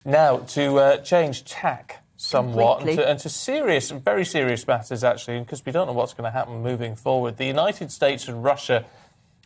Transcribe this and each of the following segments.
Now, to change tack somewhat Completely. and to serious, very serious matters, actually, because we don't know what's going to happen moving forward. The United States and Russia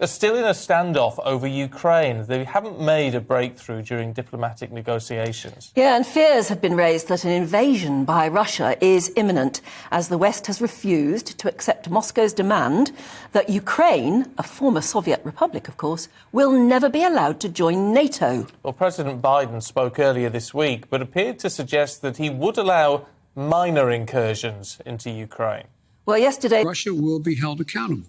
are still in a standoff over Ukraine. They haven't made a breakthrough during diplomatic negotiations. Yeah, and fears have been raised that an invasion by Russia is imminent, as the West has refused to accept Moscow's demand that Ukraine, a former Soviet republic, of course, will never be allowed to join NATO. Well, President Biden spoke earlier this week, but appeared to suggest that he would allow minor incursions into Ukraine. Well, yesterday, Russia will be held accountable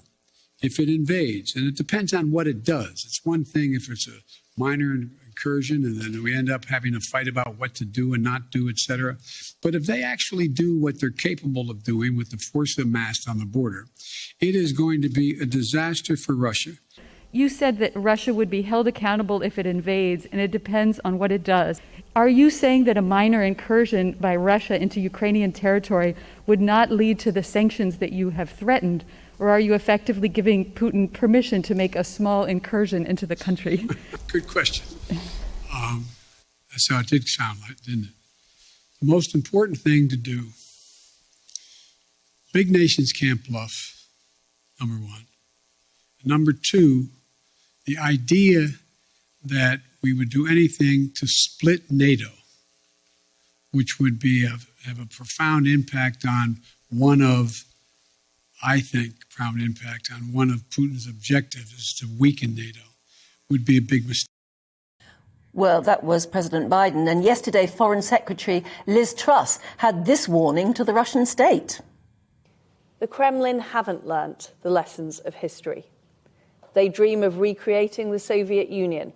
if it invades, and it depends on what it does. It's one thing if it's a minor incursion and then we end up having a fight about what to do and not do, etc. But if they actually do what they're capable of doing with the force amassed on the border, it is going to be a disaster for Russia. You said that Russia would be held accountable if it invades, and it depends on what it does. Are you saying that a minor incursion by Russia into Ukrainian territory would not lead to the sanctions that you have threatened? Or are you effectively giving Putin permission to make a small incursion into the country? Good question. That's how it did sound like, didn't it? The most important thing to do, big nations can't bluff, number one. Number two, the idea that we would do anything to split NATO, which would be have a profound impact on I think, profound impact on one of Putin's objectives is to weaken NATO, would be a big mistake. well, that was President Biden. And yesterday, Foreign Secretary Liz Truss had this warning to the Russian state. The Kremlin haven't learnt the lessons of history. They dream of recreating the Soviet Union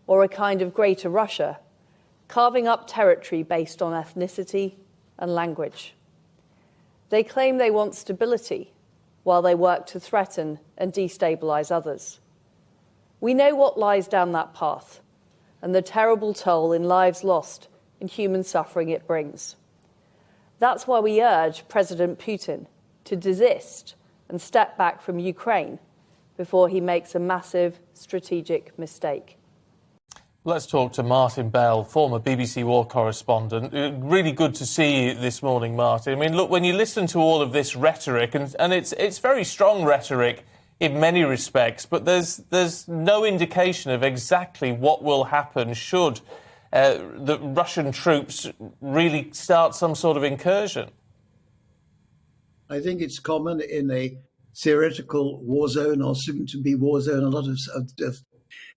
or a kind of greater Russia, carving up territory based on ethnicity and language. They claim they want stability while they work to threaten and destabilise others. We know what lies down that path and the terrible toll in lives lost and human suffering it brings. That's why we urge President Putin to desist and step back from Ukraine before he makes a massive strategic mistake. Let's talk to Martin Bell, former BBC war correspondent. Really good to see you this morning, Martin. I mean, look, when you listen to all of this rhetoric, and it's very strong rhetoric in many respects, but there's no indication of exactly what will happen should the Russian troops really start some sort of incursion. I think it's common in a theoretical war zone or soon-to-be war zone. A lot of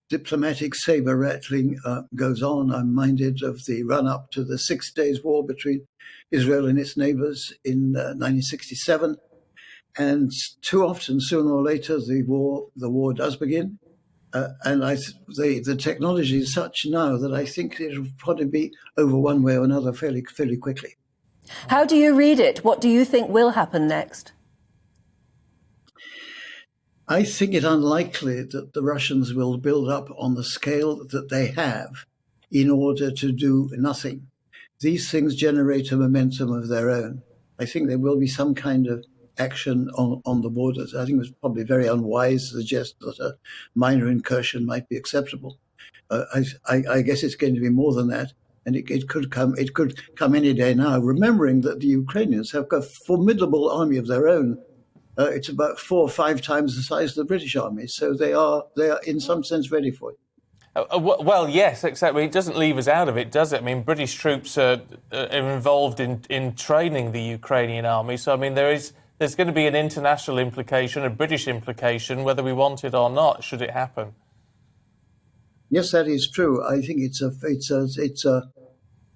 diplomatic saber-rattling goes on. I'm minded of the run-up to the 6 Days War between Israel and its neighbors in 1967. And too often, sooner or later, the war does begin. And the technology is such now that I think it'll probably be over one way or another fairly quickly. How do you read it? What do you think will happen next? I think it unlikely that the Russians will build up on the scale that they have in order to do nothing. These things generate a momentum of their own. I think there will be some kind of action on the borders. I think it was probably very unwise to suggest that a minor incursion might be acceptable. I guess it's going to be more than that, and it could come any day now. Remembering that the Ukrainians have got a formidable army of their own. It's about 4 or 5 times the size of the British army, so they are in some sense ready for it. Well, yes, except it doesn't leave us out of it, does it? I mean, British troops are involved in training the Ukrainian army, so I mean there's going to be an international implication, a British implication, whether we want it or not, should it happen. Yes, that is true. I think it's a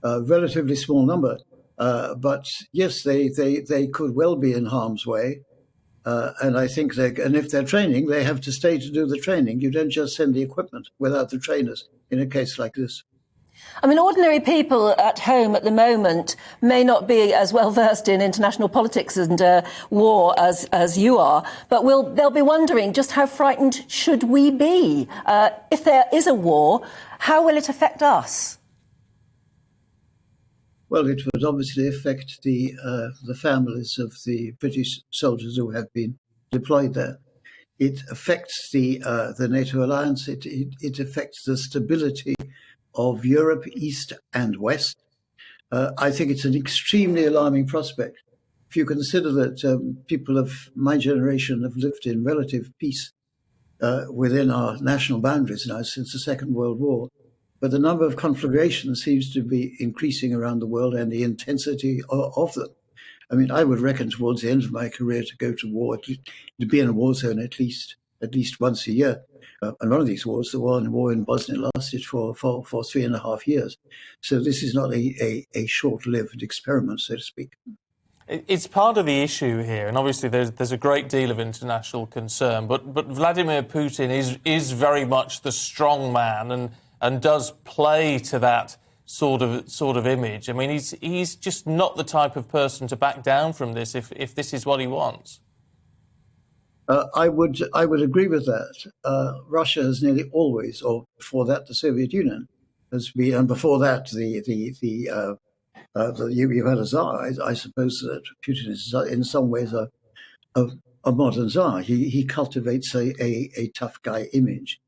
relatively small number, but yes, they could well be in harm's way. And I think and if they're training, they have to stay to do the training. You don't just send the equipment without the trainers in a case like this. I mean, ordinary people at home at the moment may not be as well versed in international politics and war as you are, but they'll be wondering just how frightened should we be? If there is a war, how will it affect us? Well, it would obviously affect the families of the British soldiers who have been deployed there. It affects the NATO alliance. It affects the stability of Europe, East and West. I think it's an extremely alarming prospect. If you consider that people of my generation have lived in relative peace within our national boundaries now since the Second World War, but the number of conflagrations seems to be increasing around the world and the intensity of them. I mean, I would reckon towards the end of my career to go to war, to be in a war zone at least once a year. And one of these wars, the war in Bosnia, lasted for 3.5 years. So this is not a short-lived experiment, so to speak. It's part of the issue here, and obviously there's a great deal of international concern. But Vladimir Putin is very much the strong man and does play to that sort of image. I mean, he's just not the type of person to back down from this if this is what he wants. I would agree with that. Russia has nearly always, or before that, the Soviet Union has been, and before that, you had a Tsar. I suppose that Putin is in some ways a modern Tsar. He cultivates a tough guy image.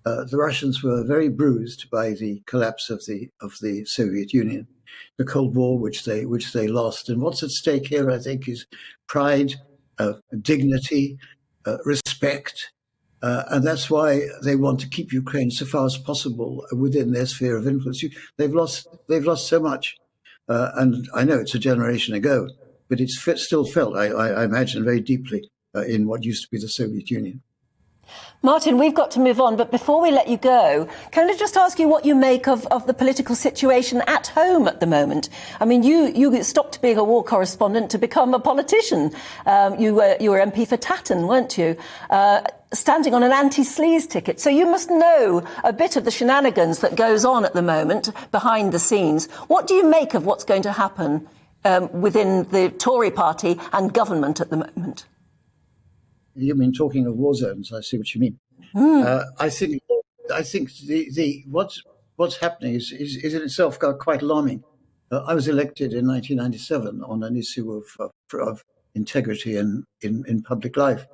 The Russians were very bruised by the collapse of the Soviet Union, the Cold War, which they lost. And what's at stake here, I think, is pride, dignity, respect, and that's why they want to keep Ukraine so far as possible within their sphere of influence. They've lost so much, and I know it's a generation ago, but it's still felt, I imagine, very deeply in what used to be the Soviet Union. Martin, we've got to move on, but before we let you go, can I just ask you what you make of the political situation at home at the moment? I mean, you stopped being a war correspondent to become a politician. You were MP for Tatton, weren't you? Standing on an anti-sleaze ticket. So you must know a bit of the shenanigans that goes on at the moment behind the scenes. What do you make of what's going to happen within the Tory party and government at the moment? You mean talking of war zones? I see what you mean. I think what's happening is in itself quite alarming. I was elected in 1997 on an issue of integrity in public life,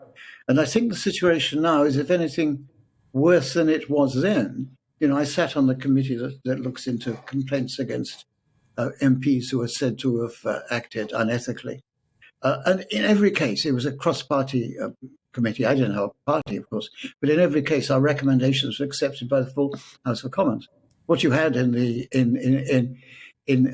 and I think the situation now is, if anything, worse than it was then. You know, I sat on the committee that looks into complaints against MPs who are said to have acted unethically. And in every case, it was a cross-party committee. I didn't have a party, of course, but in every case, our recommendations were accepted by the full House of Commons. What you had in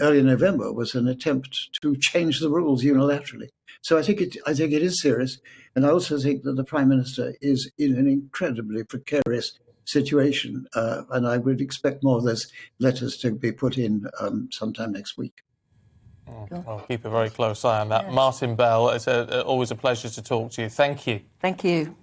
early November was an attempt to change the rules unilaterally. So I think it is serious, and I also think that the Prime Minister is in an incredibly precarious situation, and I would expect more of those letters to be put in sometime next week. I'll keep a very close eye on that. Yeah. Martin Bell, it's always a pleasure to talk to you. Thank you. Thank you.